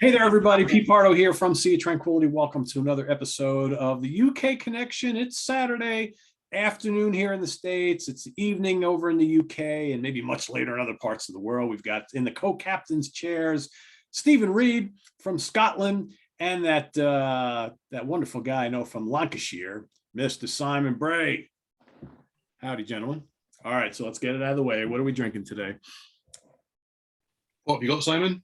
Hey there, everybody. Pete Pardo here from Sea of Tranquility. Welcome to another episode of the UK Connection. It's Saturday afternoon here in the States. It's evening over in the UK and maybe much later in other parts of the world. We've got in the co-captain's chairs, Steven Reid from Scotland and that wonderful guy I know from Lancashire, Mr. Simon Bray. Howdy, gentlemen. All right, so let's get it out of the way. What are we drinking today? What have you got, Simon?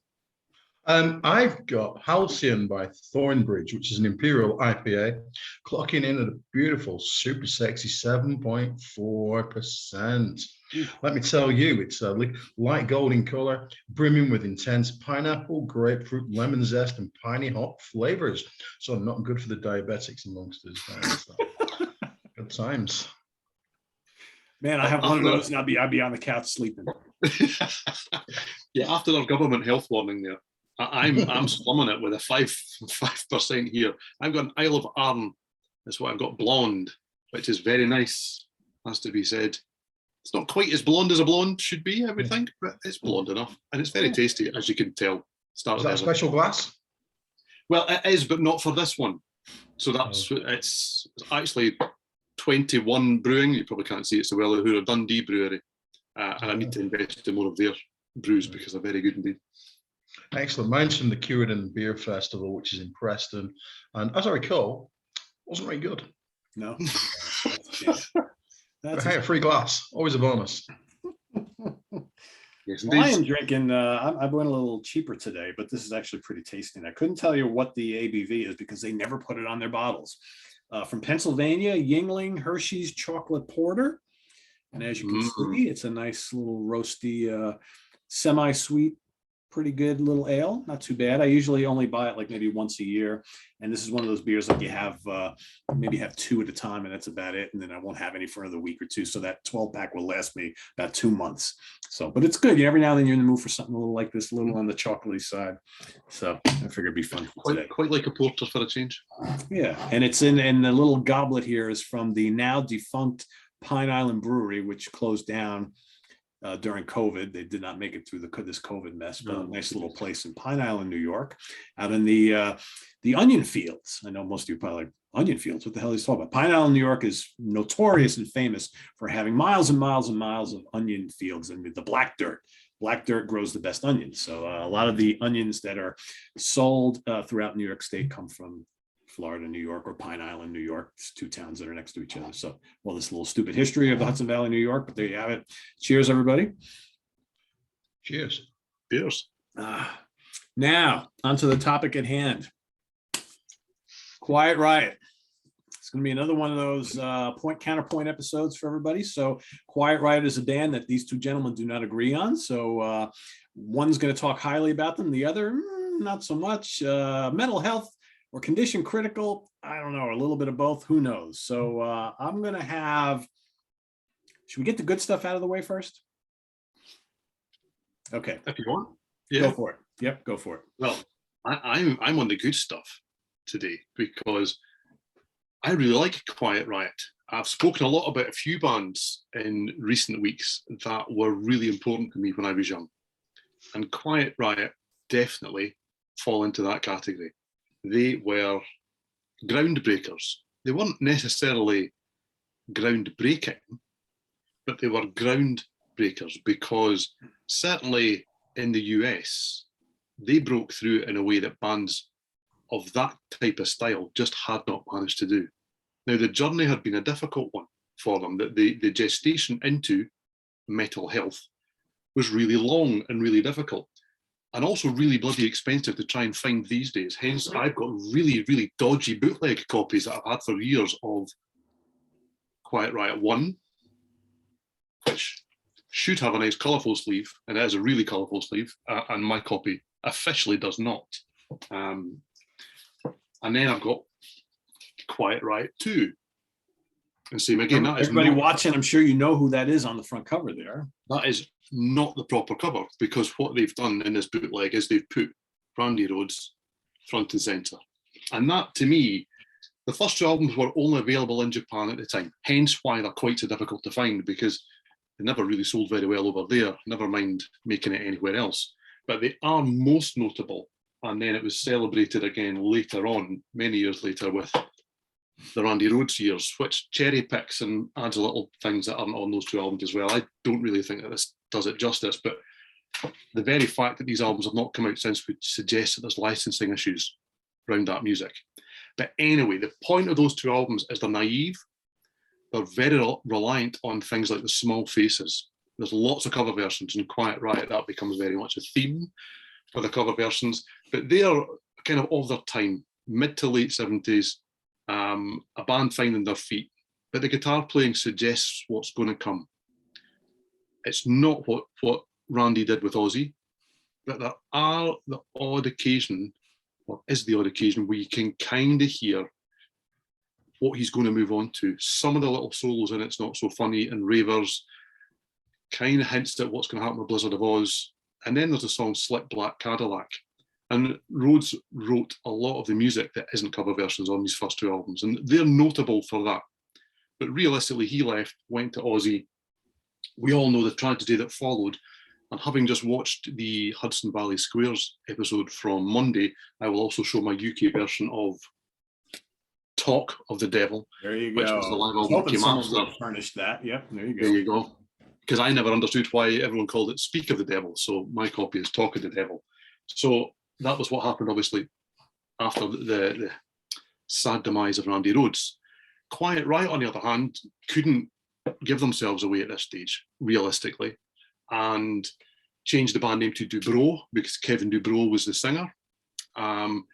I've got Halcyon by Thornbridge, which is an Imperial IPA, clocking in at a beautiful, super sexy 7.4%. Let me tell you, it's a light golden color, brimming with intense pineapple, grapefruit, lemon zest, and piney hop flavors. So not good for the diabetics amongst us. Good times. Man, I have one of those and I'd be on the couch sleeping. Yeah, after our government health warning there, I'm slumming it with a 5% here. I've got an Isle of Arran. That's what I've got, blonde, which is very nice, has to be said. It's not quite as blonde as a blonde should be, I would think, but it's blonde enough. And it's very tasty, as you can tell. Is that a special glass? Well, it is, but not for this one. So it's actually 21 brewing. You probably can't see it's the Wellahura Dundee Brewery. And I need to invest in more of their brews because they're very good indeed. Excellent. Mine's from the Curidan Beer Festival, which is in Preston. And as I recall, wasn't very good. No. That's a free glass. Always a bonus. Yes, well, I am drinking, I went a little cheaper today, but this is actually pretty tasty. And I couldn't tell you what the ABV is because they never put it on their bottles. From Pennsylvania, Yingling Hershey's Chocolate Porter. And as you can see, it's a nice little roasty, semi-sweet, pretty good little ale. Not too bad. I usually only buy it like maybe once a year. And this is one of those beers like you have, maybe have two at a time and that's about it. And then I won't have any for another week or two. So that 12 pack will last me about 2 months. So, but it's good. Every now and then you're in the mood for something a little like this, a little on the chocolatey side. So I figured it'd be fun today. Quite like a porter for a change. Yeah. And it's in the little goblet here is from the now defunct Pine Island Brewery, which closed down during COVID. They did not make it through this COVID mess, but a nice little place in Pine Island, New York, out in the onion fields. I know most of you probably like onion fields. What the hell is talking about? Pine Island, New York is notorious and famous for having miles and miles and miles of onion fields and the black dirt. Black dirt grows the best onions. So a lot of the onions that are sold throughout New York State come from Florida, New York, or Pine Island, New York. It's two towns that are next to each other. So, well, this little stupid history of the Hudson Valley, New York, but there you have it. Cheers, everybody. Cheers. Cheers. Now, onto the topic at hand. Quiet Riot. It's going to be another one of those counterpoint episodes for everybody. So Quiet Riot is a band that these two gentlemen do not agree on. So one's going to talk highly about them. The other, not so much. Mental health or condition critical, I don't know, a little bit of both, who knows? So I'm going to have, should we get the good stuff out of the way first? Okay. If you want. Yeah. Go for it. Yep, go for it. Well, I'm on the good stuff today because I really like Quiet Riot. I've spoken a lot about a few bands in recent weeks that were really important to me when I was young. And Quiet Riot definitely fall into that category. They were groundbreakers. They weren't necessarily groundbreaking, but they were groundbreakers because certainly in the US, they broke through in a way that bands of that type of style just had not managed to do. Now, the journey had been a difficult one for them. The gestation into mental health was really long and really difficult. And also really bloody expensive to try and find these days. Hence, I've got really, really dodgy bootleg copies that I've had for years of Quiet Riot 1, which should have a nice colourful sleeve, and it is a really colourful sleeve, and my copy officially does not. And then I've got Quiet Riot 2. And same again, that is everybody watching, I'm sure you know who that is on the front cover there. That is not the proper cover because what they've done in this bootleg is they've put Brandy Rhodes front and centre. And that, to me, the first two albums were only available in Japan at the time, hence why they're quite so difficult to find because they never really sold very well over there, never mind making it anywhere else. But they are most notable and then it was celebrated again later on, many years later, with the Randy Rhoads years, which cherry picks and adds little things that aren't on those two albums as well. I don't really think that this does it justice, but the very fact that these albums have not come out since would suggest that there's licensing issues around that music. But anyway, the point of those two albums is they're naive. They're very reliant on things like the small faces. There's lots of cover versions, and Quiet Riot, that becomes very much a theme for the cover versions. But they are kind of their time, mid to late 70s, a band finding their feet. But the guitar playing suggests what's going to come. It's not what Randy did with Ozzy, but there are the odd occasion, or is the odd occasion, where you can kind of hear what he's going to move on to. Some of the little solos in It's Not So Funny and Ravers kind of hints at what's going to happen with Blizzard of Oz. And then there's the song Slick Black Cadillac. And Rhoads wrote a lot of the music that isn't cover versions on these first two albums, and they're notable for that. But realistically, he left, went to Ozzy. We all know the tragedy that followed. And having just watched the Hudson Valley Squares episode from Monday, I will also show my UK version of Talk of the Devil. There you which go. was the live album Hoping came someone after. would furnish that. Yep, there you go. There you go. Because I never understood why everyone called it Speak of the Devil. So my copy is Talk of the Devil. So that was what happened, obviously, after the sad demise of Randy Rhoads. Quiet Riot, on the other hand, couldn't give themselves away at this stage, realistically, and changed the band name to Dubrow because Kevin Dubrow was the singer, and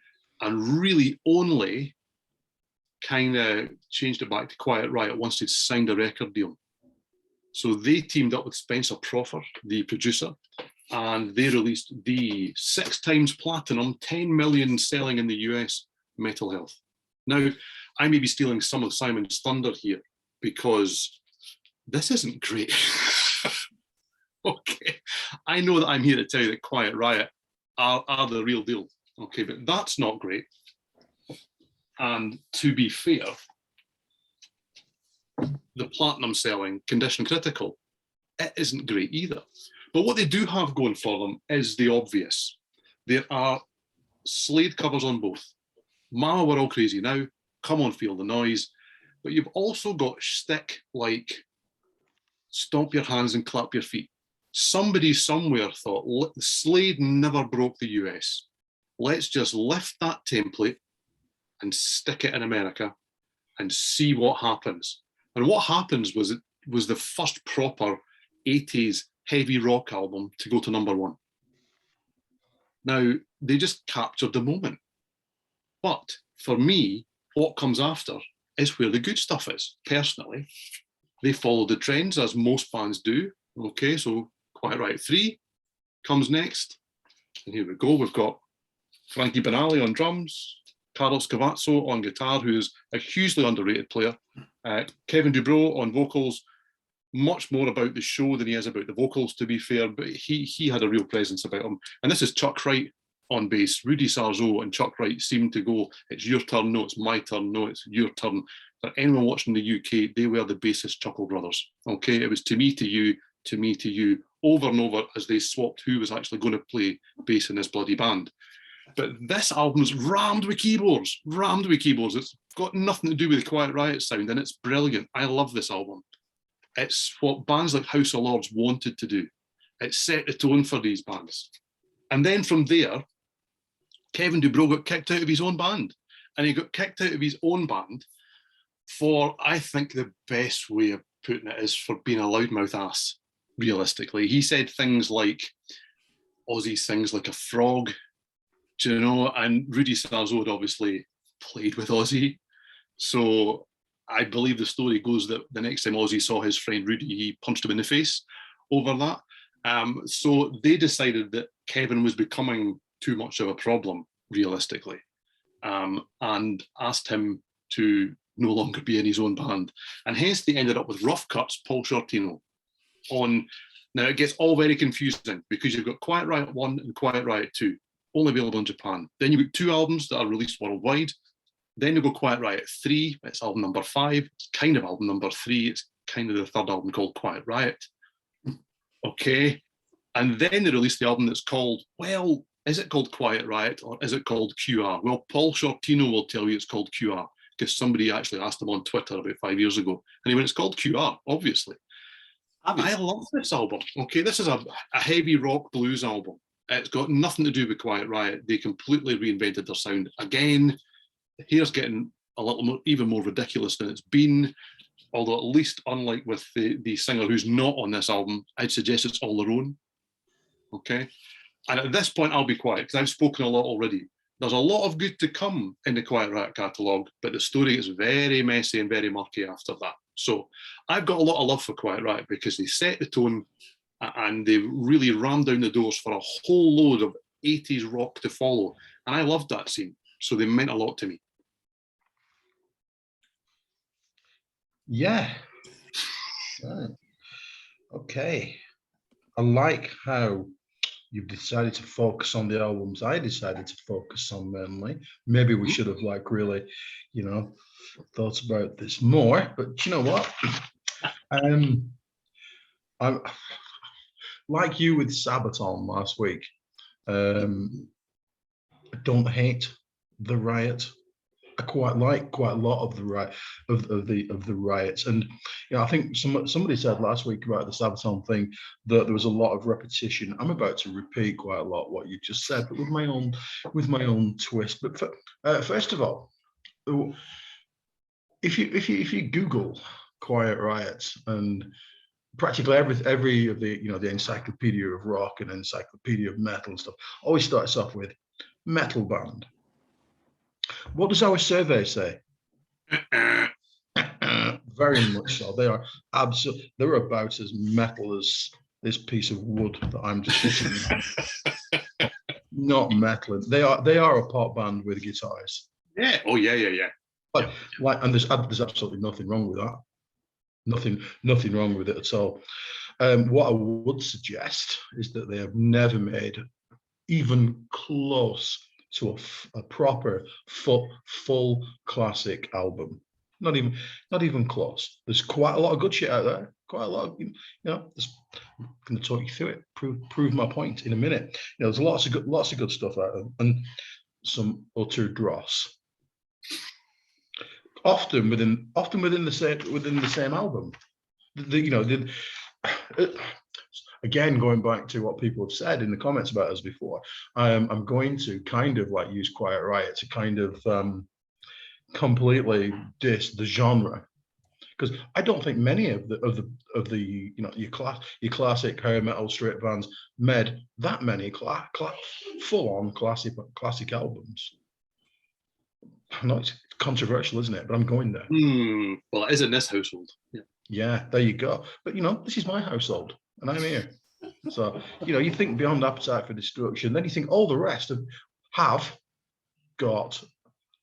really only kind of changed it back to Quiet Riot once they'd signed a record deal. So they teamed up with Spencer Proffer, the producer, and they released the 6 times platinum, 10 million selling in the US, Metal Health. Now, I may be stealing some of Simon's thunder here because this isn't great. Okay, I know that I'm here to tell you that Quiet Riot are the real deal. Okay, but that's not great. And to be fair, the platinum selling, Condition Critical, it isn't great either. But what they do have going for them is the obvious. There are Slade covers on both. Mama, We're All Crazy Now, Come On, Feel the Noise. But you've also got shtick like Stomp Your Hands and Clap Your Feet. Somebody somewhere thought, Slade never broke the US. Let's just lift that template and stick it in America and see what happens. And what happens was it was the first proper 80s heavy rock album to go to #1. Now, they just captured the moment. But for me, what comes after is where the good stuff is, personally. They follow the trends, as most bands do. Okay, so Quiet Riot 3 comes next. And here we go. We've got Frankie Banali on drums, Carlos Cavazzo on guitar, who's a hugely underrated player, Kevin Dubrow on vocals, much more about the show than he is about the vocals, to be fair, but he had a real presence about him. And this is Chuck Wright on bass. Rudy Sarzo and Chuck Wright seemed to go, it's your turn, no, it's my turn, no, it's your turn. For anyone watching the UK, they were the bassist Chuckle Brothers. Okay, it was to me, to you, to me, to you, over and over as they swapped who was actually going to play bass in this bloody band. But this album's rammed with keyboards, It's got nothing to do with the Quiet Riot sound, and it's brilliant. I love this album. It's what bands like House of Lords wanted to do. It set the tone for these bands. And then from there, Kevin Dubrow got kicked out of his own band. And he got kicked out of his own band for, I think the best way of putting it is for being a loudmouth ass, realistically. He said things like, Ozzy sings like a frog, do you know? And Rudy Sarzo had obviously played with Ozzy. So I believe the story goes that the next time Ozzy saw his friend Rudy, he punched him in the face over that. So they decided that Kevin was becoming too much of a problem, realistically, and asked him to no longer be in his own band. And hence they ended up with Rough Cuts, Paul Shortino on. Now it gets all very confusing because you've got Quiet Riot 1 and Quiet Riot 2, only available in Japan. Then you've got 2 albums that are released worldwide. Then you go Quiet Riot 3, it's album number 5, it's kind of album number 3, it's kind of the third album called Quiet Riot. Okay. And then they released the album that's called, well, is it called Quiet Riot or is it called QR? Well, Paul Shortino will tell you it's called QR because somebody actually asked him on Twitter about 5 years ago, and he went, "It's called QR, obviously." I love this album. Okay, this is a heavy rock blues album. It's got nothing to do with Quiet Riot. They completely reinvented their sound. Again, the hair's getting a little more, even more ridiculous than it's been. Although at least, unlike with the singer who's not on this album, I'd suggest it's all their own. Okay, and at this point, I'll be quiet because I've spoken a lot already. There's a lot of good to come in the Quiet Riot catalogue, but the story is very messy and very murky after that. So I've got a lot of love for Quiet Riot because they set the tone and they really rammed down the doors for a whole load of 80s rock to follow. And I loved that scene. So they meant a lot to me. Yeah. Right. Okay. I like how you've decided to focus on the albums I decided to focus on mainly. Maybe we should have like really, you know, thought about this more, but you know what? I'm like you with Sabaton last week. I don't hate the Riot. I quite like quite a lot of the riots, and you know, I think somebody said last week about the Sabaton thing that there was a lot of repetition. I'm about to repeat quite a lot what you just said, but with my own twist. But first of all, if you Google Quiet Riot and practically every of the the encyclopedia of rock and encyclopedia of metal and stuff always starts off with metal band. What does our survey say? Very much so. They are absolutely. They're about as metal as this piece of wood that I'm just sitting on. Not metal. They are a pop band with guitars. Yeah. Oh yeah. But like, and there's absolutely nothing wrong with that. Nothing wrong with it at all. What I would suggest is that they have never made even close to a proper full classic album. Not even close. There's quite a lot of good shit out there. Quite a lot of, I'm going to talk you through it. Prove my point in a minute. There's lots of good stuff out there, and some utter dross. Often within the same album. Again, going back to what people have said in the comments about us before, I'm going to kind of like use Quiet Riot to kind of completely diss the genre, because I don't think many of the your classic hair metal straight bands made that many full on classic albums. I know it's controversial, isn't it? But I'm going there. Well, it is in this household. Yeah, there you go. But this is my household, and I'm here. So you think beyond Appetite for Destruction, then you think all the rest have got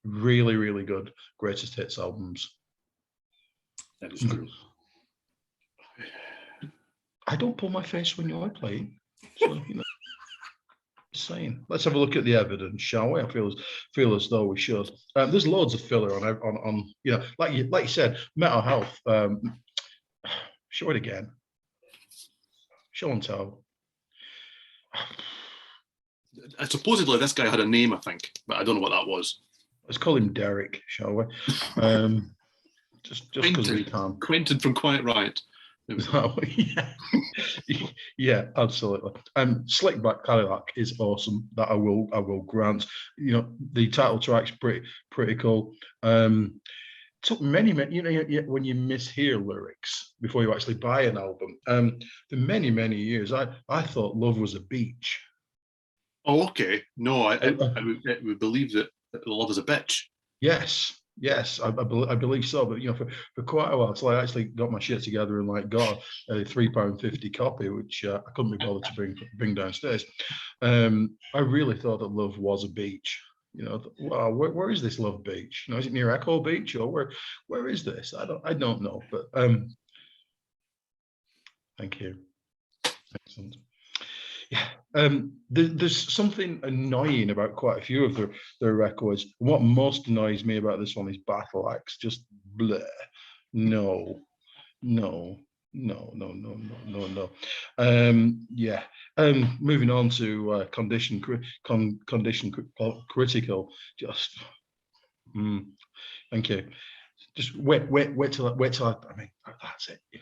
really, really good greatest hits albums. That is true. I don't pull my face when you're playing. So saying. Let's have a look at the evidence, shall we? I feel as though we should. There's loads of filler on like you said, Mental Health. Show it again. Show and tell. Supposedly this guy had a name, I think, but I don't know what that was. Let's call him Derek, shall we? Just because we can. Quentin from Quiet Riot. Yeah, absolutely. Slickback Cadillac is awesome. That I will grant. The title track's pretty cool. Took many when you mishear lyrics before you actually buy an album. For many years, I thought love was a beach. Oh, okay. No, I would believe that love is a bitch. Yes, I believe so. But for quite a while, till I actually got my shit together and like got a £3.50 copy, which I couldn't be bothered to bring downstairs. I really thought that love was a beach. Wow, where is this love beach? Is it near Echo Beach, or where is this? I don't know. But thank you. Excellent. Yeah, there's something annoying about quite a few of their records. What most annoys me about this one is Battle Axe. Just bleh. No. No. Yeah. Moving on to condition critical. Just thank you. Just wait till I mean, that's it. Yeah.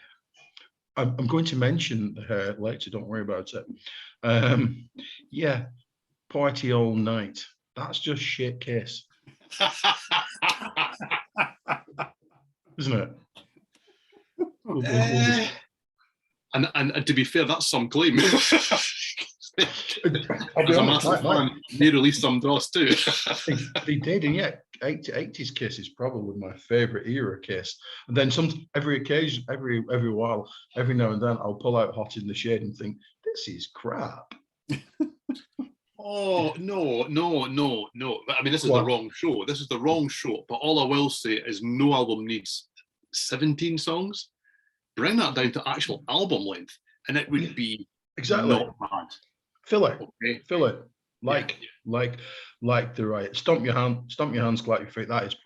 I'm going to mention her later. Don't worry about it. Yeah, party all night. That's just shit kiss, isn't it? And to be fair, that's some claim. I'll be As a honest, massive fan, they released some dross too. they did, and yeah, 80s Kiss is probably my favorite era Kiss. And then every occasion, every while, every now and then, I'll pull out Hot in the Shade and think, this is crap. Oh no! I mean, this is the wrong show. This is the wrong show. But all I will say is, no album needs 17 songs. Bring that down to actual album length, and it would be not bad. Fill it. Like the Riot. Stomp your hands, clap your feet. That's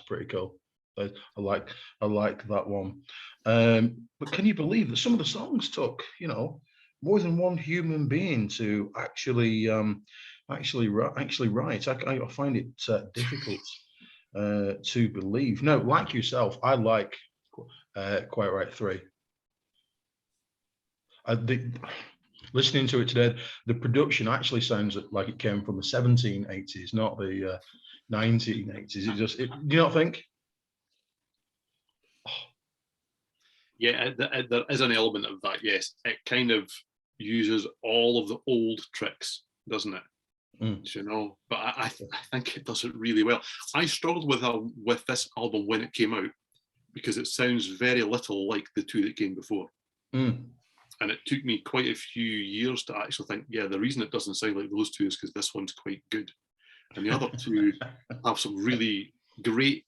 pretty cool. I like that one. But can you believe that some of the songs took, more than one human being to actually write? I find it difficult to believe. No, like yourself, I like Quiet Riot 3. Listening to it today, the production actually sounds like it came from the 1780s, not the 1980s. Do you not think? Yeah, there is an element of that. Yes, it kind of uses all of the old tricks, doesn't it? But I think it does it really well. I struggled with this album when it came out because it sounds very little like the two that came before. And it took me quite a few years to actually think, yeah, the reason it doesn't sound like those two is because this one's quite good. And the other two have some really great,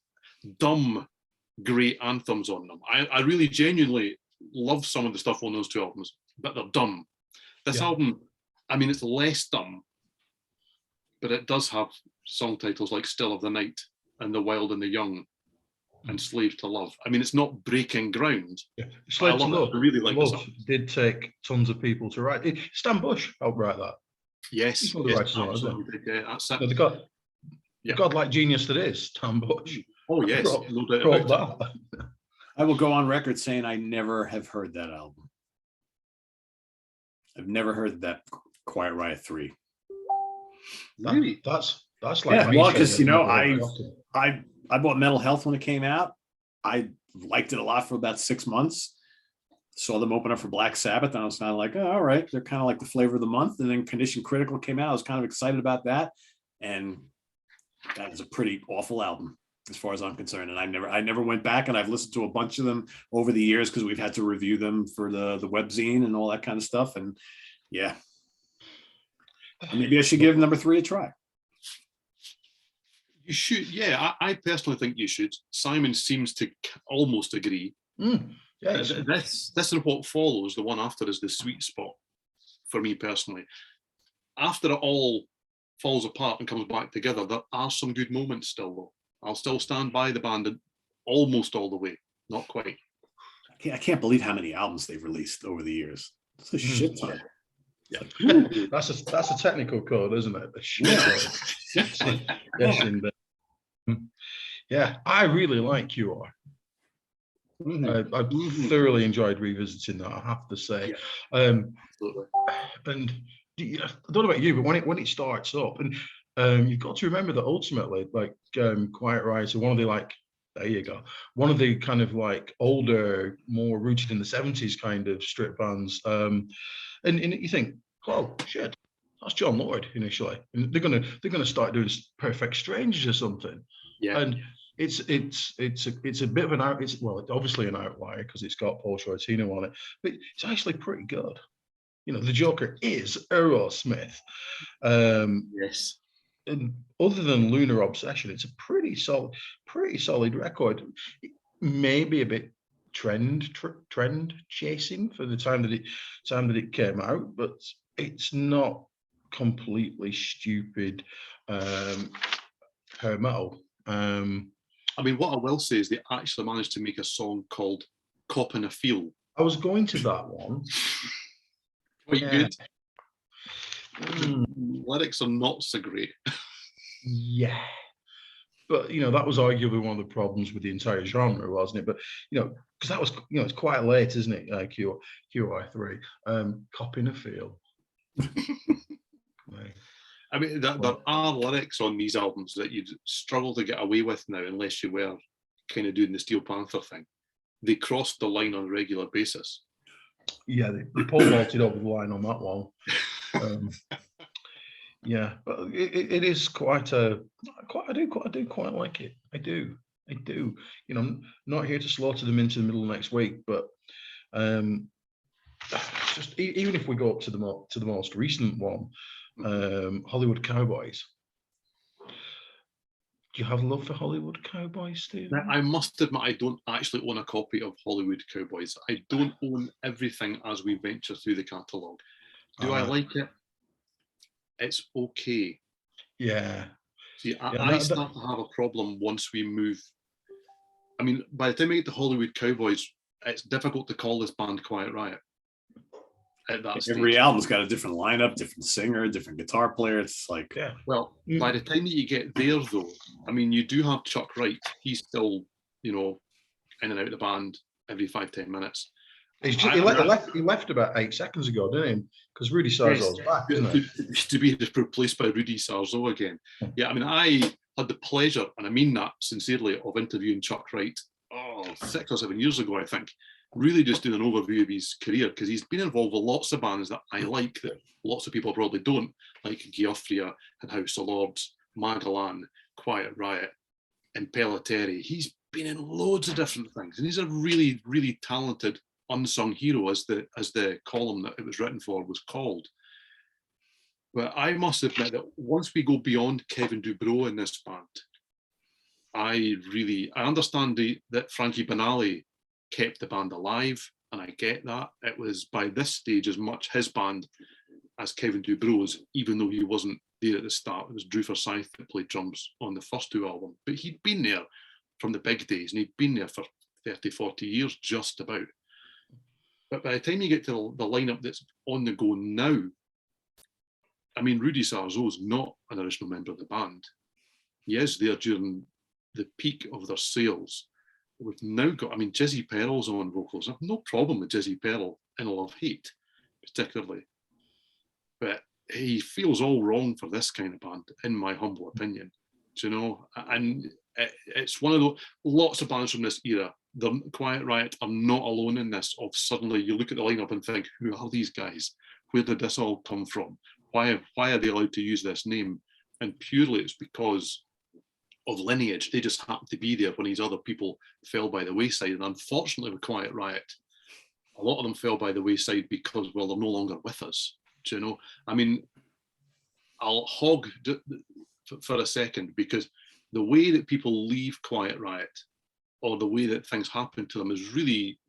great anthems on them. I really genuinely love some of the stuff on those two albums, but they're dumb. This album, I mean, it's less dumb, but it does have song titles like Still of the Night and The Wild and the Young and Slave to Love. I mean, it's not breaking ground. Yeah. Slave to Love, I really like this song. Did take tons of people to write. Stan Bush helped write that. Yes, he's one of the writers on it, isn't he? Yeah, that's it. The godlike genius that is Stan Bush. Oh yes, no doubt about that. I will go on record saying I never have heard that album. I've never heard that Quiet Riot 3. Really? That's like because I bought Mental Health when it came out. I liked it a lot for about 6 months. Saw them open up for Black Sabbath, and I was kind of like, oh, all right, they're kind of like the flavor of the month. And then Condition Critical came out. I was kind of excited about that, and that is a pretty awful album as far as I'm concerned. And I never went back, and I've listened to a bunch of them over the years because we've had to review them for the webzine and all that kind of stuff. And yeah, maybe I should give number 3 a try. You should, yeah. I personally think you should. Simon seems to almost agree. Yeah, this and what follows, the one after, is the sweet spot for me personally. After it all falls apart and comes back together, there are some good moments still, though. I'll still stand by the band almost all the way, not quite. I can't believe how many albums they've released over the years. It's a shit ton. Yeah, that's a technical code, isn't it? The shit code. Yes, indeed. Yeah, I really like You Are. I thoroughly enjoyed revisiting that, I have to say. And I don't know about you, but when it starts up, and you've got to remember that ultimately, like Quiet Riot, one of the there you go, one of the kind of like older, more rooted in the 70s kind of strip bands. And you think, oh shit, that's John Lord initially, and they're gonna start doing Perfect Strangers or something. Yeah. And it's a bit of an out. It's obviously an outlier because it's got Paul Shortino on it, but it's actually pretty good. The Joker is Aerosmith. Yes. And other than Lunar Obsession, it's a pretty solid record. Maybe a bit trend chasing for the time that it came out, but it's not completely stupid hair metal. I mean, what I will say is they actually managed to make a song called Cop in a Field, I was going to that one. Quite Yeah. good. Lyrics are not so great. Yeah. But, that was arguably one of the problems with the entire genre, wasn't it? But, because that was, it's quite late, isn't it? QI3, copying a feel. Right. I mean, there are lyrics on these albums that you'd struggle to get away with now unless you were kind of doing the Steel Panther thing. They crossed the line on a regular basis. Yeah, they pole vaulted over the line on that one. Yeah, but it is quite I do quite like it. I do. I'm not here to slaughter them into the middle of next week, but just even if we go up to the most recent one, Hollywood Cowboys. Do you have love for Hollywood Cowboys, Steve? Now, I must admit, I don't actually own a copy of Hollywood Cowboys. I don't own everything as we venture through the catalogue. Do I like it? It's okay. Yeah. See, I start to have a problem once we move. I mean, by the time we get to Hollywood Cowboys, it's difficult to call this band Quiet Riot. At that stage. Every album's got a different lineup, different singer, different guitar player. It's like, yeah. Well, by the time that you get there, though, I mean, you do have Chuck Wright. He's still, in and out of the band every 5-10 minutes. He left about 8 seconds ago, didn't he? Because Rudy Sarzo's back, isn't it? To be replaced by Rudy Sarzo again. Yeah, I mean, I had the pleasure, and I mean that sincerely, of interviewing Chuck Wright 6 or 7 years ago, I think. Really just doing an overview of his career, because he's been involved with lots of bands that I like, that lots of people probably don't, like Geoffria and House of Lords, Magalan, Quiet Riot, and Pelleteri. He's been in loads of different things, and he's a really, really talented unsung hero, as the column that it was written for was called. But I must admit that once we go beyond Kevin Dubrow in this band, I understand that Frankie Banali kept the band alive, and I get that. It was by this stage as much his band as Kevin Dubrow's, even though he wasn't there at the start. It was Drew Forsyth that played drums on the first 2 albums, but he'd been there from the big days, and he'd been there for 30, 40 years, just about. But by the time you get to the lineup that's on the go now, I mean, Rudy Sarzo's not an original member of the band. He is there during the peak of their sales. We've now got, Jizzy Pearl's on vocals. I have no problem with Jizzy Pearl in Love Hate, particularly. But he feels all wrong for this kind of band, in my humble opinion. Do you know? And it's one of those, lots of bands from this era, the Quiet Riot are not alone in this, of suddenly you look at the lineup and think, who are these guys? Where did this all come from? Why are they allowed to use this name? And purely it's because of lineage. They just happened to be there when these other people fell by the wayside. And unfortunately with Quiet Riot, a lot of them fell by the wayside because, well, they're no longer with us. Do you know? I mean, I'll hog for a second, because the way that people leave Quiet Riot, or the way that things happen to them, is really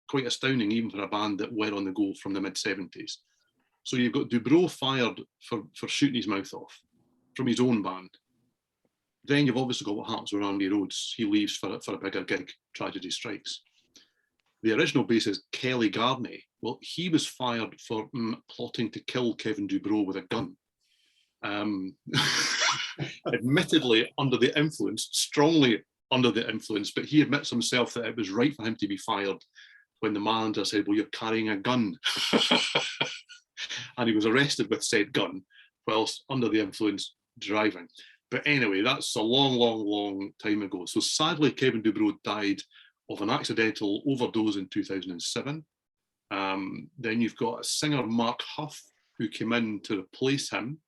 quite astounding, even for a band that were on the go from the mid-70s. So you've got Dubrow fired for shooting his mouth off from his own band. Then you've obviously got what happens with Randy Rhoads. He leaves for a bigger gig. Tragedy strikes. The original bassist, Kelly Garney, well, he was fired for plotting to kill Kevin Dubrow with a gun. Admittedly under the influence, strongly under the influence, but he admits himself that it was right for him to be fired when the manager said, well, you're carrying a gun. And he was arrested with said gun whilst under the influence driving. But anyway, that's a long, long, long time ago. So sadly, Kevin Dubrow died of an accidental overdose in 2007. Then you've got a singer, Mark Huff, who came in to replace him.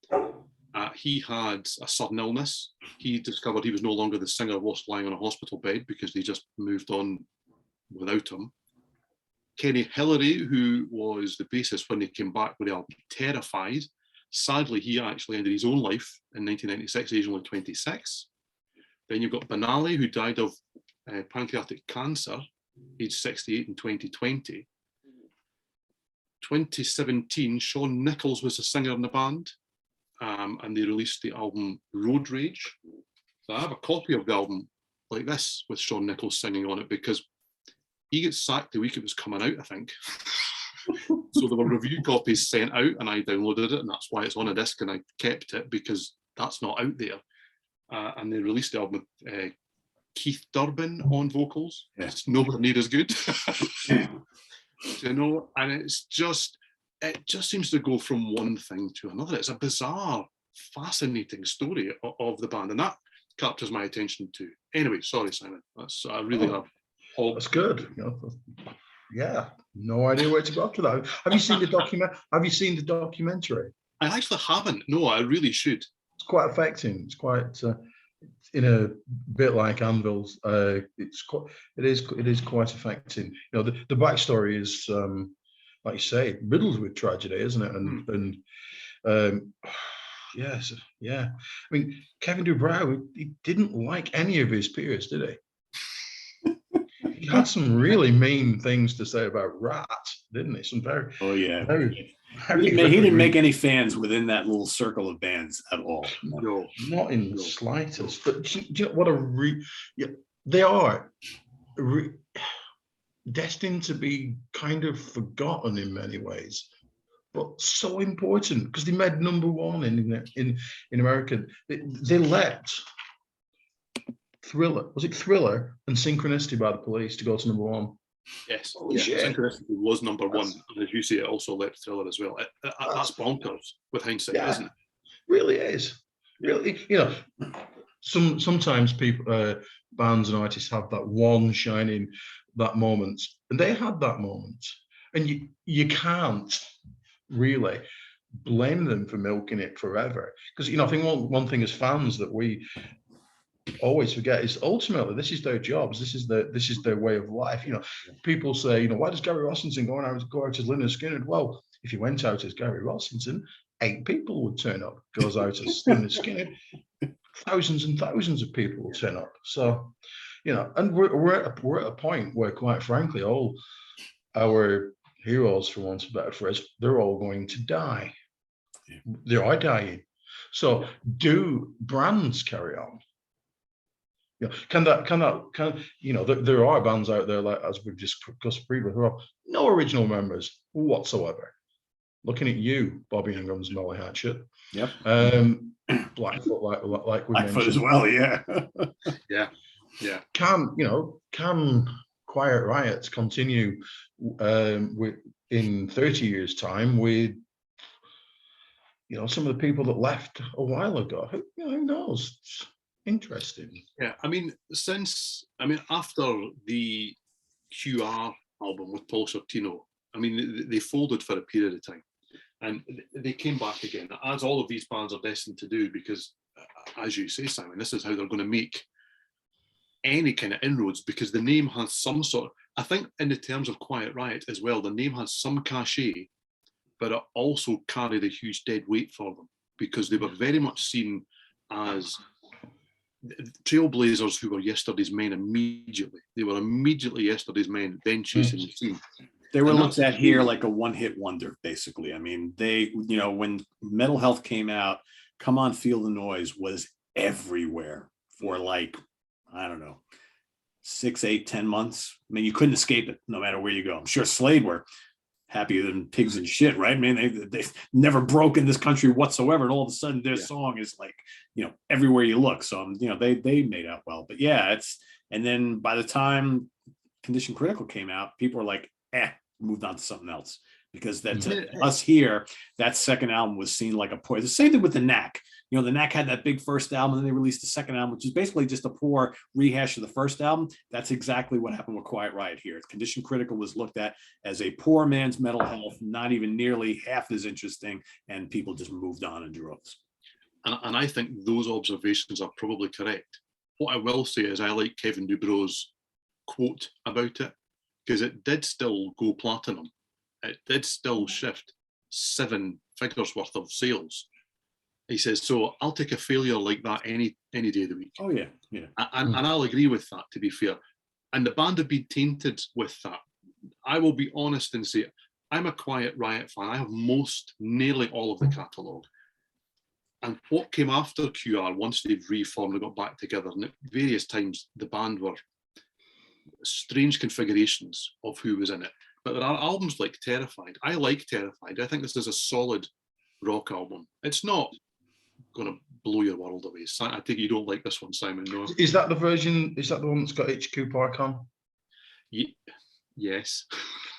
He had a sudden illness. He discovered he was no longer the singer whilst lying on a hospital bed, because they just moved on without him. Kenny Hillary, who was the bassist when they came back with the album Terrified, sadly, he actually ended his own life in 1996, age only 26. Then you've got Banali, who died of pancreatic cancer, age 68 in 2020. 2017, Shawn Nichols was a singer in the band, and they released the album Road Rage. So I have a copy of the album like this with Shawn Nichols singing on it, because he gets sacked the week it was coming out, I think. So there were review copies sent out, and I downloaded it, and that's why it's on a disc, and I kept it because that's not out there. And they released the album with Keith Durbin on vocals. Yeah. It's nowhere near as good. You know, and it just seems to go from one thing to another. It's a bizarre, fascinating story of the band, and that captures my attention too. Anyway, sorry, Simon. That's I really have. That's good. Yeah, no idea where to go after that. Have you seen the document? Have you seen the documentary? I actually haven't. No, I really should. It's quite affecting. It's quite in a bit like Anvil's. It is quite affecting. You know, the backstory is like you say, riddled with tragedy, isn't it? Yes, yeah. I mean, Kevin Dubrow, he didn't like any of his peers, did he? He had some really mean things to say about Rat, didn't he? Some very, he didn't make any fans within that little circle of bands at all. No, not in the slightest. But do you know what they are destined to be kind of forgotten in many ways, but so important because they made #1 in America. They let Thriller, was it Thriller and Synchronicity by the Police to go to #1? Yes, Synchronicity was #1, and as you say, it also let Thriller as well. That's bonkers with hindsight, isn't it? Really is. Really, you know, sometimes people, bands and artists have that one shining that moment, and they had that moment, and you can't really blame them for milking it forever, because I think one thing as fans that we always forget is ultimately this is their jobs, this is their way of life. People say, why does Gary Rossington go out as Lynyrd Skynyrd? Well, if he went out as Gary Rossington, 8 people would turn up. Goes out as Lynyrd Skynyrd, thousands and thousands of people will turn up. So and we're at a point where, quite frankly, all our heroes, for want of a better phrase, they're all going to die. They are dying. So do brands carry on? There are bands out there, like as we've discussed previously, who have no original members whatsoever. Looking at you, Bobby Ingram's Molly Hatchet. Yep. Blackfoot, like we Blackfoot mentioned as well. Yeah. Yeah. Can Quiet Riot continue in 30 years' time with some of the people that left a while ago? Who knows? It's interesting. Yeah, after the QR album with Paul Sortino, they folded for a period of time, and they came back again, as all of these bands are destined to do, because, as you say, Simon, this is how they're going to make any kind of inroads, because the name has some sort of, I think in the terms of Quiet Riot as well, the name has some cachet, but it also carried a huge dead weight for them, because they were very much seen as trailblazers who were yesterday's men immediately. They were immediately yesterday's men, then chasing the scene. They were looked at here like a one-hit wonder, basically. They, when Mental Health came out, Come On, Feel the Noise was everywhere for I don't know, 6, 8, 10 months. You couldn't escape it no matter where you go. I'm sure Slade were happier than pigs and shit, right? They've never broke in this country whatsoever, and all of a sudden their song is everywhere you look. So they made out well. But yeah, and then by the time Condition Critical came out, people were like, moved on to something else, because to us here, that second album was seen like a poor. The same thing with the Knack. The Knack had that big first album, and then they released the second album, which is basically just a poor rehash of the first album. That's exactly what happened with Quiet Riot here. Condition Critical was looked at as a poor man's Mental Health, not even nearly half as interesting, and people just moved on in droves. And I think those observations are probably correct. What I will say is I like Kevin Dubrow's quote about it, because it did still go platinum. It did still shift 7 figures worth of sales. He says, so I'll take a failure like that any day of the week. Oh, yeah. And I'll agree with that, to be fair. And the band have been tainted with that. I will be honest and say, I'm a Quiet Riot fan. I have nearly all of the catalogue. And what came after QR, once they've reformed and got back together, and at various times the band were strange configurations of who was in it. But there are albums like Terrified. I like Terrified. I think this is a solid rock album. It's not going to blow your world away. I think you don't like this one, Simon. No. Is that the version? Is that the one that's got HQ Park on? Yes.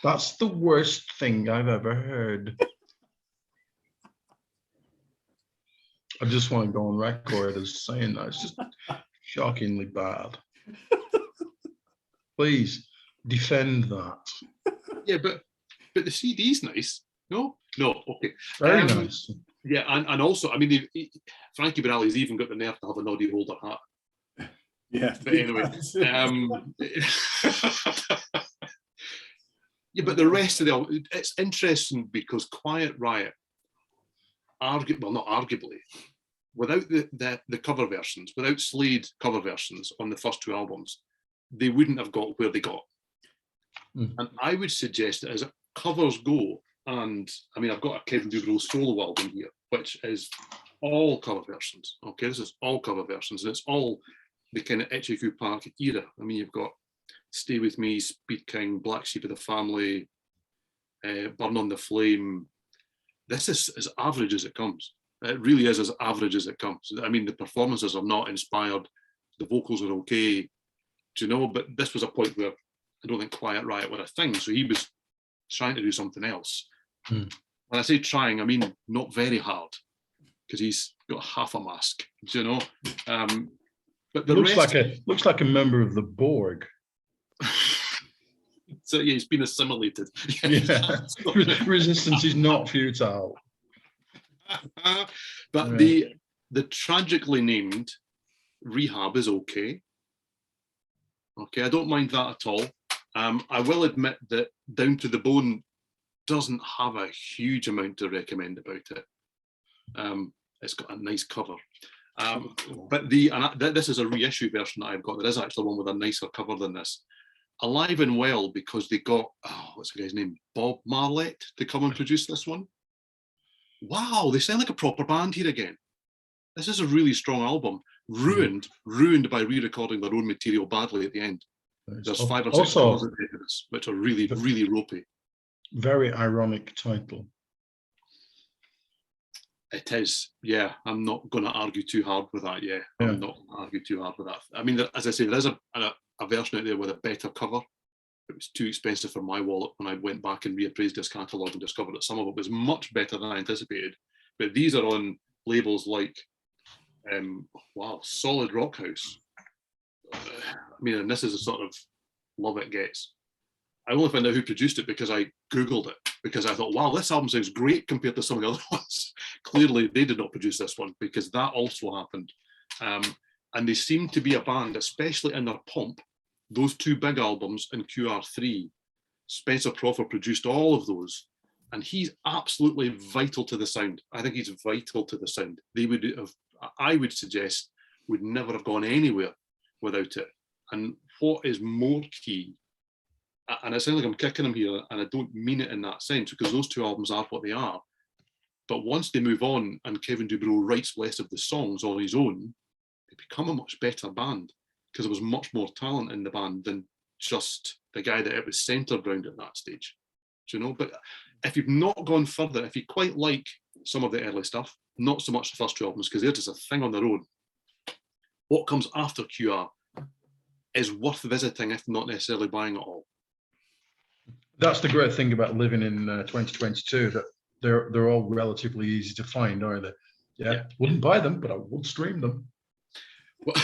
That's the worst thing I've ever heard. I just want to go on record as saying that it's just shockingly bad. Please defend that. Yeah, but the CD's nice. No, okay. Very nice. Yeah, and also, I mean, Frankie Borelli's even got the nerve to have a noddy holder hat. Yeah, But anyway, yeah, but the rest of the album, it's interesting because Quiet Riot, not arguably, without the cover versions, without Slade cover versions on the first two albums, they wouldn't have got where they got. And I would suggest that as covers go, and I mean, I've got a Kevin Dubrow solo album here, which is all cover versions. Okay, this is all cover versions, and it's all the kind of HQ Park era. I mean, you've got Stay With Me, Speed King, Black Sheep of the Family, Burn on the Flame. This is as average as it comes. It really is as average as it comes. I mean, the performances are not inspired. The vocals are okay, do you know? But this was a point where I don't think Quiet Riot were a thing. So he was trying to do something else. When I say trying, I mean not very hard, because he's got half a mask, do you know? But the looks like a member of the Borg. So yeah, he's been assimilated. Yeah. Resistance is not futile. But the tragically named Rehab is okay. Okay, I don't mind that at all. I will admit that Down to the Bone doesn't have a huge amount to recommend about it. It's got a nice cover. But this is a reissue version that I've got. There is actually one with a nicer cover than this. Alive and Well, because they got, what's the guy's name? Bob Marlett to come and produce this one. Wow, they sound like a proper band here again. This is a really strong album. Ruined by re-recording their own material badly at the end. There's 5 or 6 songs which are really, really ropey. Very ironic title. It is, yeah. I'm not going to argue too hard with that. Yeah, I'm not going to argue too hard with that. I mean, as I say, there is a version out there with a better cover. It was too expensive for my wallet when I went back and reappraised this catalogue and discovered that some of it was much better than I anticipated. But these are on labels like, Solid Rock House. I mean, and this is a sort of love it gets. I only found out who produced it because I Googled it, because I thought, wow, this album sounds great compared to some of the other ones. Clearly, they did not produce this one, because that also happened. And they seem to be a band, especially in their pomp. Those 2 big albums and QR3, Spencer Crawford produced all of those, and he's absolutely vital to the sound. I think he's vital to the sound. They would have, I would suggest, would never have gone anywhere without it. And what is more key, and it sounds like I'm kicking them here, and I don't mean it in that sense, because those 2 albums are what they are. But once they move on and Kevin Dubrow writes less of the songs on his own, they become a much better band, because there was much more talent in the band than just the guy that it was centered around at that stage. Do you know? But if you've not gone further, if you quite like some of the early stuff, not so much the first 2 albums, because they're just a thing on their own, what comes after QR is worth visiting, if not necessarily buying it all. That's the great thing about living in 2022, that they're all relatively easy to find, aren't they? Yeah. Wouldn't buy them, but I would stream them. Well,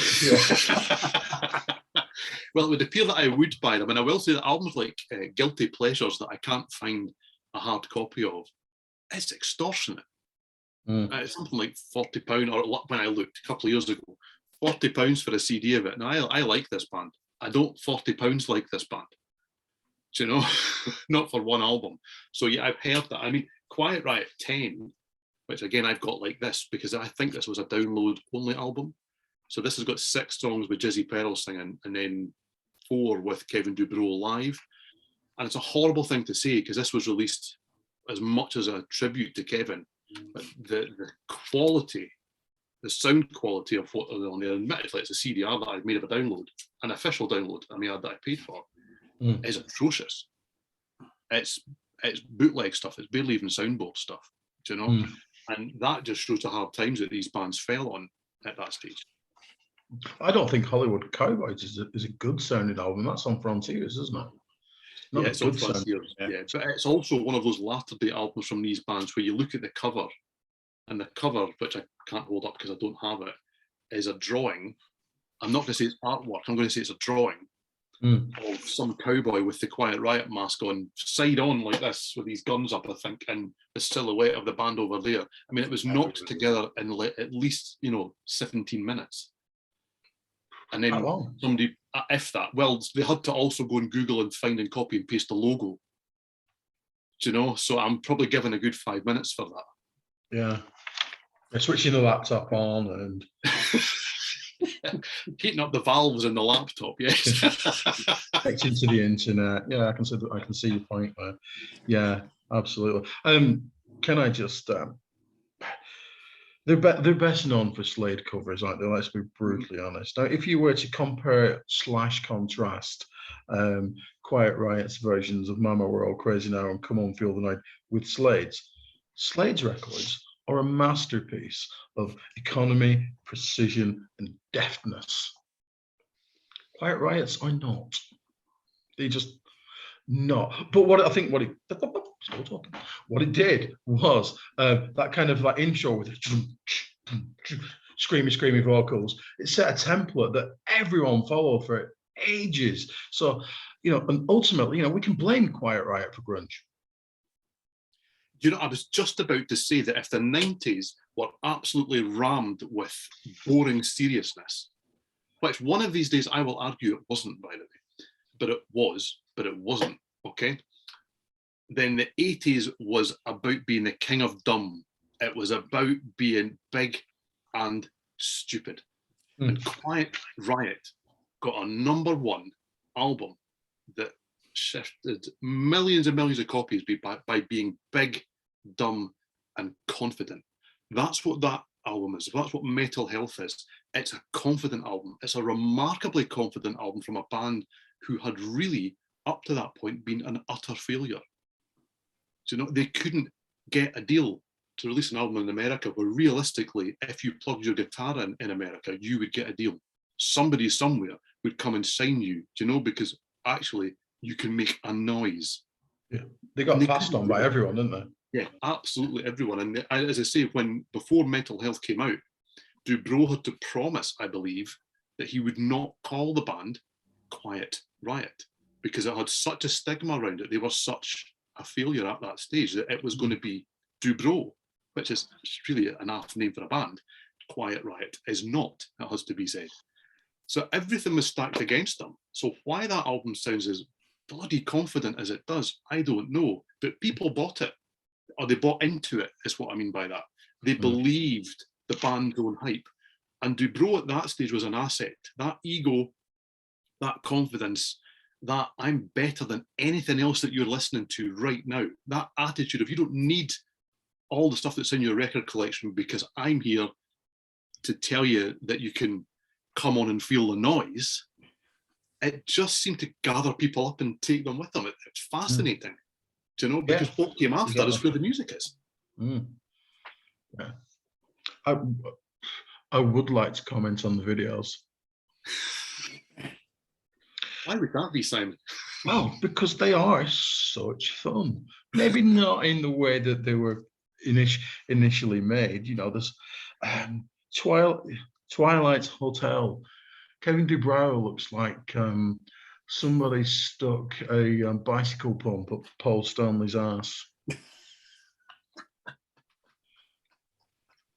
well, it would appear that I would buy them, and I will say that albums like Guilty Pleasures that I can't find a hard copy of, it's extortionate. It's something like £40, or when I looked a couple of years ago, £40 for a CD of it. Now, I like this band. I don't £40 like this band. Do you know? Not for one album. So yeah, I've heard that. I mean, Quiet Riot 10, which again I've got like this, because I think this was a download only album. So this has got 6 songs with Jizzy Pearl singing, and then 4 with Kevin Dubrow live. And it's a horrible thing to say, because this was released as much as a tribute to Kevin, but the quality the sound quality of what are on there, admittedly it's a CDR that I've made of a download, an official download, that I paid for, is atrocious. It's bootleg stuff. It's barely even soundboard stuff, do you know? And that just shows the hard times that these bands fell on at that stage. I don't think Hollywood Cowboys is a good sounding album. That's on Frontiers, isn't it? Yeah, it's on Frontiers. Yeah, but it's also one of those latter-day albums from these bands where you look at the cover, and the cover, which I can't hold up because I don't have it, is a drawing. I'm not going to say it's artwork. I'm going to say it's a drawing of some cowboy with the Quiet Riot mask on, side on like this, with these guns up, I think, and the silhouette of the band over there. I mean, it was knocked together in at least 17 minutes. And then somebody, if that, well, they had to also go and Google and find and copy and paste the logo. Do you know? So I'm probably given a good 5 minutes for that. Yeah. They're switching the laptop on and heating up the valves in the laptop, yes. connecting to the internet. Yeah, I can see your point there. Yeah, absolutely. Can I just they're best known for Slade covers, aren't they? Let's be brutally honest. Now, if you were to compare / contrast Quiet Riot's versions of Mama We're All Crazy Now and Come On Feel the Night with Slade's records are a masterpiece of economy, precision, and deftness. Quiet Riots are not. They just not. But what it did was that kind of like intro with screamy vocals. It set a template that everyone followed for ages. So, and ultimately, we can blame Quiet Riot for grunge. I was just about to say that if the 90s were absolutely rammed with boring seriousness, which one of these days I will argue it wasn't, by the way, but it wasn't, okay? Then the 80s was about being the king of dumb. It was about being big and stupid. And Quiet Riot got a #1 album that shifted millions and millions of copies by being big, dumb, and confident. That's what that album is. That's what Mental Health is. It's a confident album. It's a remarkably confident album from a band who had really, up to that point, been an utter failure. So, they couldn't get a deal to release an album in America where realistically, if you plugged your guitar in America, you would get a deal. Somebody somewhere would come and sign you, because actually you can make a noise. Yeah, they got passed on by everyone, didn't they? Yeah, absolutely everyone. And as I say, before Mental Health came out, Dubrow had to promise, I believe, that he would not call the band Quiet Riot because it had such a stigma around it. They were such a failure at that stage that it was going to be Dubrow, which is really an apt name for a band. Quiet Riot is not, it has to be said. So everything was stacked against them. So why that album sounds as bloody confident as it does, I don't know. But people bought it, or they bought into it, is what I mean by that. They believed the band going hype. And Dubrow at that stage was an asset. That ego, that confidence, that I'm better than anything else that you're listening to right now. That attitude of you don't need all the stuff that's in your record collection because I'm here to tell you that you can come on and feel the noise. It just seemed to gather people up and take them with them. It's fascinating, because what came after is where the music is. Yeah. I would like to comment on the videos. Why would that be, Simon? Well, because they are such fun. Maybe not in the way that they were initially made. There's Twilight Hotel. Kevin Dubrow looks like somebody stuck a bicycle pump up Paul Stanley's ass.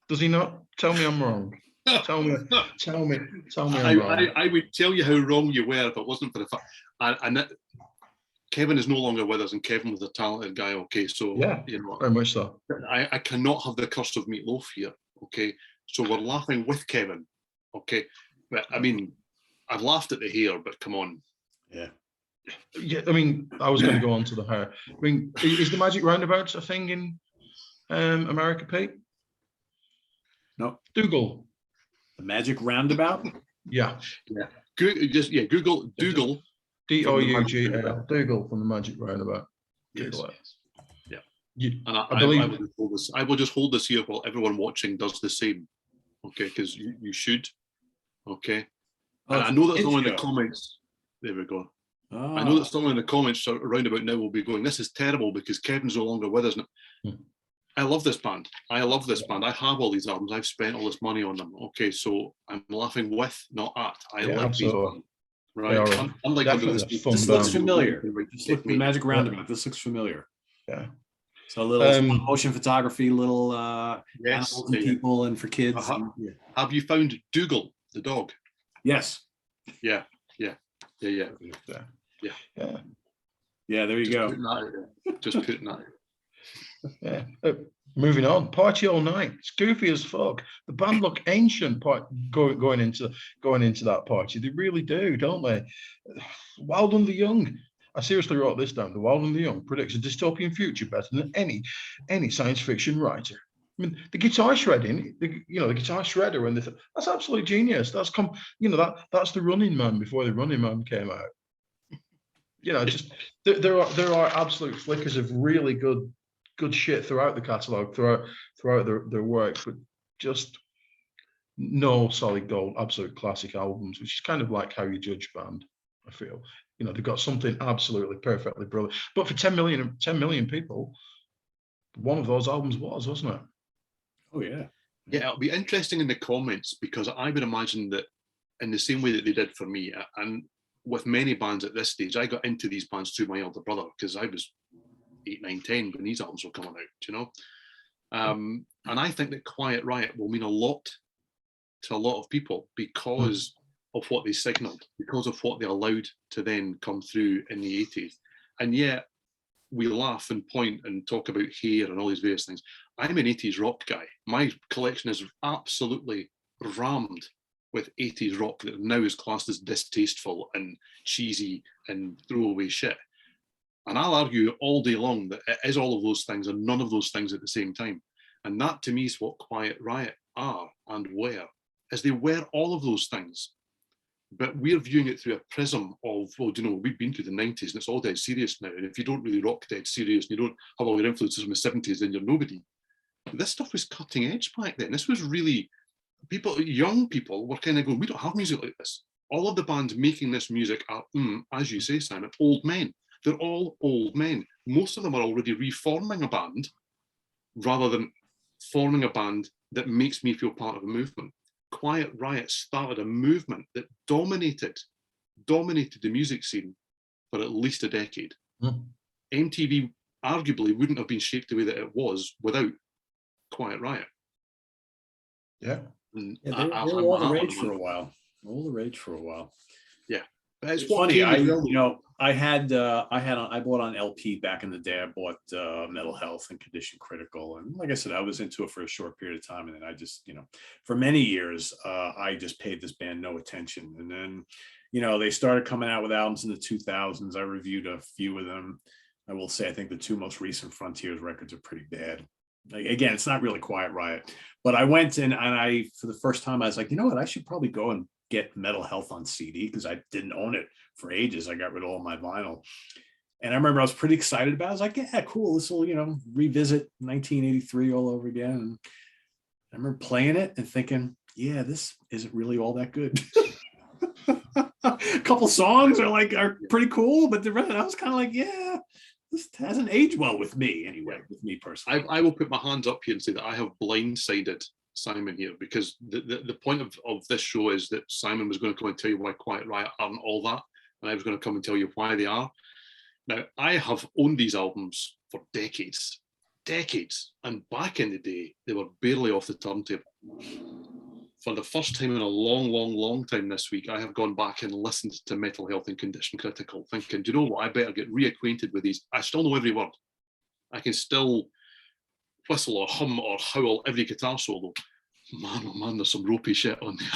Does he not? Tell me I'm wrong. Tell me I'm wrong. I would tell you how wrong you were if it wasn't for the fact. And Kevin is no longer with us, and Kevin was a talented guy. Okay, so yeah, very much so. I cannot have the curse of Meatloaf here. Okay, so we're laughing with Kevin. Okay, but I mean, I've laughed at the hair, but come on. Yeah. Yeah, I mean, I was going to go on to the hair. I mean, is the Magic Roundabout a thing in America, Pete? No. Dougal. The Magic Roundabout. Yeah. Google D-O-U-G-L. Dougal from the Magic Roundabout. Yes. Yeah. And I believe I will just hold this here while everyone watching does the same. Okay, because you should. Okay. Oh, and I know that it's a someone in kid the show. comments. There we go. Oh. I know that someone in the comments around about now will be going, "This is terrible because Kevin's no longer with us." I love this band. I have all these albums. I've spent all this money on them. Okay, so I'm laughing with, not at. I like absolutely. these bands, right? Unlike This looks familiar. Just look the Magic Roundabout. This looks familiar. Yeah. So a little motion photography, little animals and people, and for kids. Have you found Dougal the dog? Yes. Yeah. Yeah, there you go. Just putting that. Yeah. Moving on, Party All Night. It's goofy as fuck. The band look ancient going into that party. They really do, don't they? Wild and the Young. I seriously wrote this down. The Wild and the Young predicts a dystopian future better than any science fiction writer. I mean, the guitar shredding, the guitar shredder, and that's absolute genius. That's that's the Running Man before the Running Man came out. Just there are absolute flickers of really good shit throughout the catalogue, throughout their work, but just no solid gold, absolute classic albums, which is kind of like how you judge band, I feel. They've got something absolutely perfectly brilliant. But for 10 million people, one of those albums wasn't it? Oh yeah. Yeah, it'll be interesting in the comments, because I would imagine that in the same way that they did for me, and with many bands at this stage, I got into these bands through my older brother, because I was 8, 9, 10 when these albums were coming out, and I think that Quiet Riot will mean a lot to a lot of people because of what they signaled, because of what they allowed to then come through in the 80s. And yet we laugh and point and talk about hair and all these various things. I'm an 80s rock guy. My collection is absolutely rammed with 80s rock that now is classed as distasteful and cheesy and throwaway shit. And I'll argue all day long that it is all of those things and none of those things at the same time. And that to me is what Quiet Riot are and were, is they were all of those things. But we're viewing it through a prism of, we've been through the 90s and it's all dead serious now. And if you don't really rock dead serious and you don't have all your influences from the 70s, then you're nobody. This stuff was cutting edge back then. This was really, young people were kind of going, we don't have music like this. All of the bands making this music are, as you say, Simon, old men. They're all old men. Most of them are already reforming a band rather than forming a band that makes me feel part of a movement. Quiet Riot started a movement that dominated the music scene for at least a decade. MTV arguably wouldn't have been shaped the way that it was without Quiet Riot. Yeah, they were all the rage for a while. Yeah. It's funny. I bought on LP back in the day. I bought Mental Health and Condition Critical, and like I said, I was into it for a short period of time, and then I just, for many years, I just paid this band no attention. And then, they started coming out with albums in the 2000s. I reviewed a few of them. I will say, I think the 2 most recent Frontiers records are pretty bad. Again, it's not really Quiet Riot, but I went and I, for the first time, I was like, you know what, I should probably go and get Mental Health on CD, because I didn't own it for ages. I got rid of all my vinyl. And I remember I was pretty excited about it. I was like, yeah, cool. This will, revisit 1983 all over again. And I remember playing it and thinking, yeah, this isn't really all that good. A couple songs are pretty cool, but the rest, I was kind of like, yeah, this hasn't aged well with me anyway, with me personally. I will put my hands up here and say that I have blindsided Simon here, because the point of this show is that Simon was going to come and tell you why Quiet Riot aren't all that, and I was going to come and tell you why they are. Now, I have owned these albums for decades, and back in the day, they were barely off the turntable. For the first time in a long time this week, I have gone back and listened to Mental Health and Condition Critical, thinking, do you know what, I better get reacquainted with these. I still know every word. I can still whistle or hum or howl every guitar solo. Man, oh man, there's some ropey shit on there.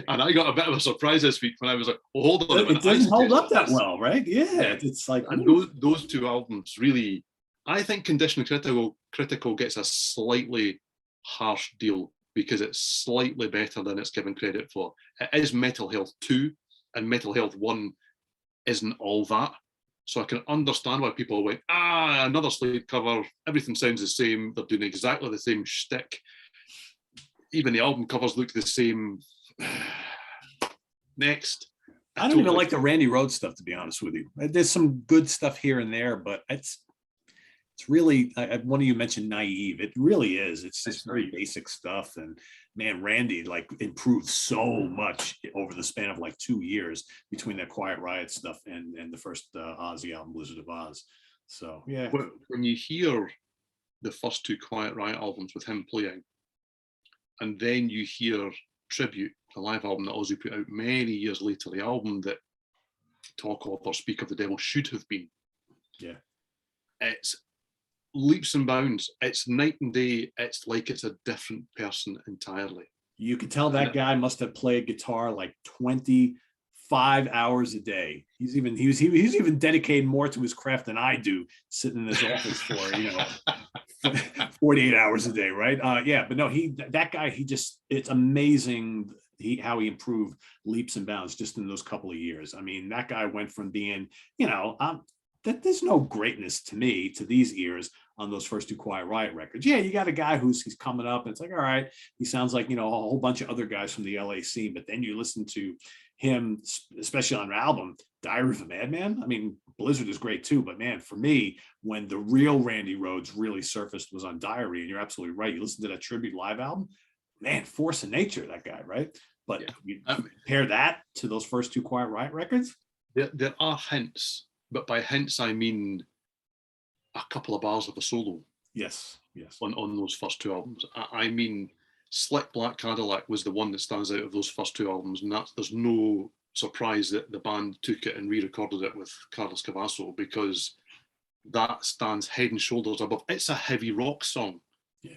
And I got a bit of a surprise this week when I was like, oh, hold on a minute. It didn't hold up that well, right? Yeah, it's like... And those 2 albums really, I think Condition Critical gets a slightly harsh deal because it's slightly better than it's given credit for. It is Metal Health 2, and Metal Health 1 isn't all that. So I can understand why people went, another slate cover, everything sounds the same, they're doing exactly the same shtick. Even the album covers look the same. Next. I don't even like the Randy Rhoads stuff, to be honest with you. There's some good stuff here and there, but it's really, one of you mentioned Naive. It really is. It's just very basic stuff. And man, Randy like improved so much over the span of like 2 years between that Quiet Riot stuff and the first Ozzy album, Blizzard of Oz. So yeah. When you hear the first 2 Quiet Riot albums with him playing, and then you hear Tribute, the live album that Ozzy put out many years later, the album that Talk of or Speak of the Devil should have been. Yeah. It's leaps and bounds. It's night and day. It's like it's a different person entirely. You could tell that guy must have played guitar like 25 hours a day. He's even dedicated more to his craft than I do, sitting in his office for 48 hours a day, right? Yeah, but no, that guy, it's amazing how he improved leaps and bounds just in those couple of years. I mean, that guy went from being, that there's no greatness to me, to these ears, on those first 2 Quiet Riot records. Yeah, you got a guy he's coming up, and it's like, all right, he sounds like, a whole bunch of other guys from the LA scene, but then you listen to him, especially on an album, Diary of a Madman. I mean, Blizzard is great too, but man, for me, when the real Randy Rhoads really surfaced was on Diary, and you're absolutely right. You listen to that Tribute live album, man, force of nature, that guy, right? But you compare that to those first 2 Quiet Riot records. There are hints, but by hints I mean a couple of bars of a solo. Yes. On those first 2 albums. I mean, Slick Black Cadillac was the one that stands out of those first 2 albums, and there's no surprise that the band took it and re-recorded it with Carlos Cavasso, because that stands head and shoulders above. It's a heavy rock song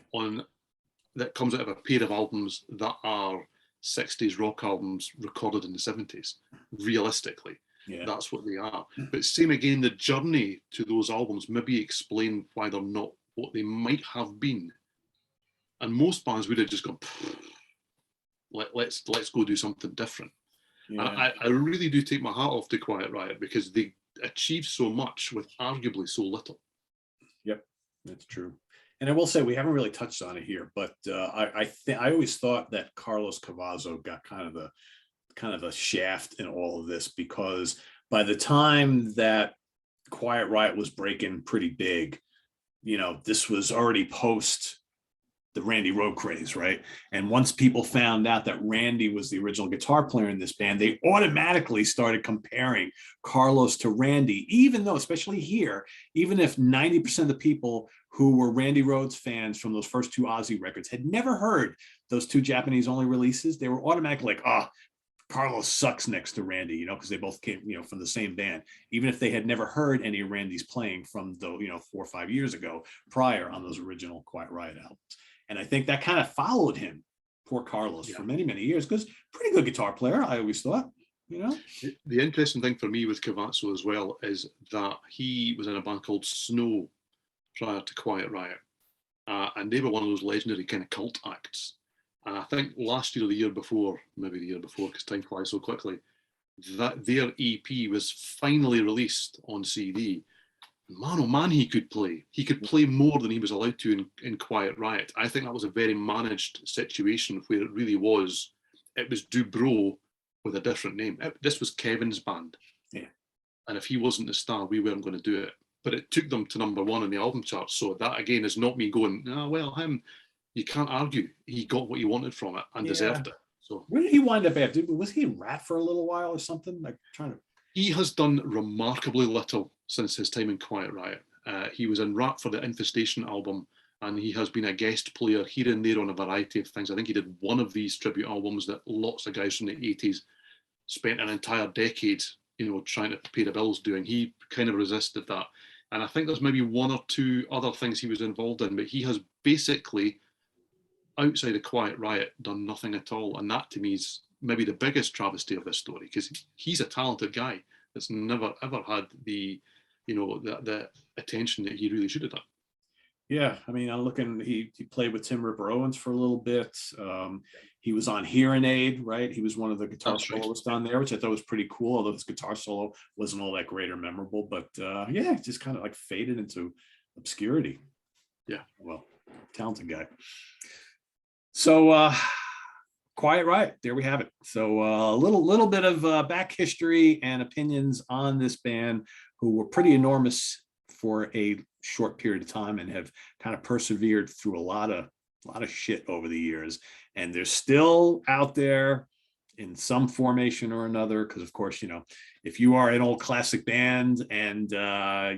that comes out of a pair of albums that are 60s rock albums recorded in the 70s. Realistically, that's what they are. But same again, the journey to those albums maybe explain why they're not what they might have been. And most bands would have just gone, let's go do something different. Yeah. I really do take my hat off to Quiet Riot, because they achieved so much with arguably so little. Yep, that's true. And I will say, we haven't really touched on it here, but I always thought that Carlos Cavasso got kind of a shaft in all of this, because by the time that Quiet Riot was breaking pretty big, this was already post the Randy Rhoads craze, right? And once people found out that Randy was the original guitar player in this band, they automatically started comparing Carlos to Randy, even though, especially here, even if 90% of the people who were Randy Rhoads fans from those first 2 Ozzy records had never heard those 2 Japanese only releases, they were automatically like, Carlos sucks next to Randy, because they both came, from the same band, even if they had never heard any of Randy's playing from the, 4 or 5 years ago prior on those original Quiet Riot albums. And I think that kind of followed him, poor Carlos, for many, many years, because pretty good guitar player, I always thought, The interesting thing for me with Cavasso as well is that he was in a band called Snow prior to Quiet Riot. And they were one of those legendary kind of cult acts. And I think last year or the year before, maybe the year before, because time flies so quickly, that their EP was finally released on CD. Man, oh man, he could play. He could play more than he was allowed to in Quiet Riot. I think that was a very managed situation, where it really was. It was Dubrow with a different name. This was Kevin's band. Yeah. And if he wasn't the star, we weren't going to do it. But it took them to number 1 in the album charts. So that, again, is not me going, him. You can't argue. He got what he wanted from it and deserved it. So where did he wind up after? Was he in Rat for a little while or something? He has done remarkably little since his time in Quiet Riot. He was in Rat for the Infestation album, and he has been a guest player here and there on a variety of things. I think he did one of these tribute albums that lots of guys from the 80s spent an entire decade, trying to pay the bills doing. He kind of resisted that. And I think there's maybe 1 or 2 other things he was involved in, but he has basically, outside of Quiet Riot, done nothing at all. And that, to me, is maybe the biggest travesty of this story, because he's a talented guy that's never ever had the attention that he really should have done. Yeah, I mean, I'm looking. He played with Tim Ripper Owens for a little bit. He was on Hearing Aid, right? He was one of the guitar That's right. soloists on there, which I thought was pretty cool. Although his guitar solo wasn't all that great or memorable, but yeah, just kind of like faded into obscurity. Yeah, well, talented guy. So Quiet Riot, there we have it. So a little bit of back history and opinions on this band, who were pretty enormous for a short period of time and have kind of persevered through a lot of shit over the years, and they're still out there in some formation or another. Because of course, you know, if you are an old classic band and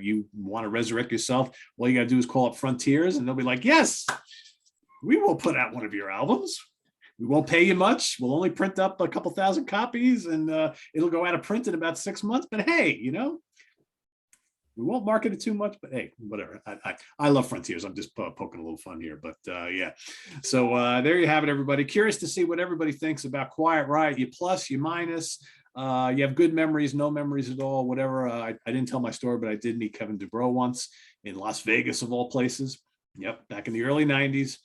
you want to resurrect yourself, all you got to do is call up Frontiers, and they'll be like, yes, we will put out one of your albums. We won't pay you much. We'll only print up a couple thousand copies, and it'll go out of print in about 6 months. But hey, you know, we won't market it too much. But hey, whatever. I love Frontiers. I'm just poking a little fun here. But yeah. So there you have it, everybody. Curious to see what everybody thinks about Quiet Riot. You plus, you minus. You have good memories, no memories at all, whatever. I didn't tell my story, but I did meet Kevin Dubrow once in Las Vegas, of all places. Yep, back in the early 90s.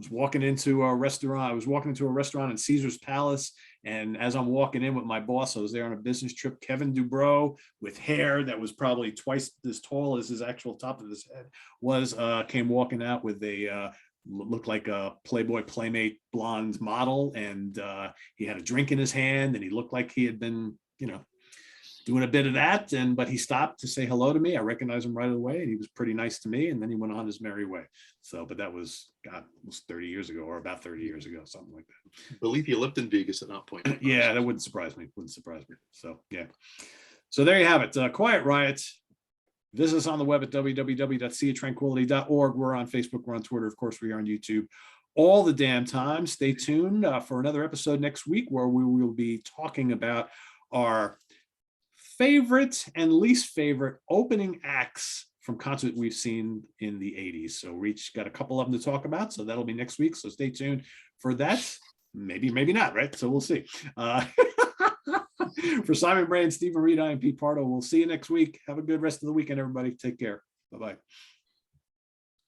I was walking into a restaurant in Caesar's Palace, and as I'm walking in with my boss, I was there on a business trip. Kevin Dubrow, with hair that was probably twice as tall as his actual top of his head, came walking out with a looked like a Playboy Playmate blonde model, and he had a drink in his hand, and he looked like he had been, you know, doing a bit of that, but he stopped to say hello to me. I recognized him right away, and he was pretty nice to me, and then he went on his merry way. So, but that was, God, almost 30 years ago, or about 30 years ago, something like that. I believe you lived in Vegas at that point. Yeah, that wouldn't surprise me. So yeah. So there you have it. Quiet Riot. Visit us on the web at www.seatranquility.org. We're on Facebook. We're on Twitter. Of course, we are on YouTube all the damn time. Stay tuned for another episode next week, where we will be talking about our favorite and least favorite opening acts from concerts we've seen in the 80s. So we got a couple of them to talk about. So that'll be next week. So stay tuned for that. Maybe not, right? So we'll see. For Simon Bray and Steven Reid, I am Pete Pardo. We'll see you next week. Have a good rest of the weekend, everybody. Take care. Bye-bye.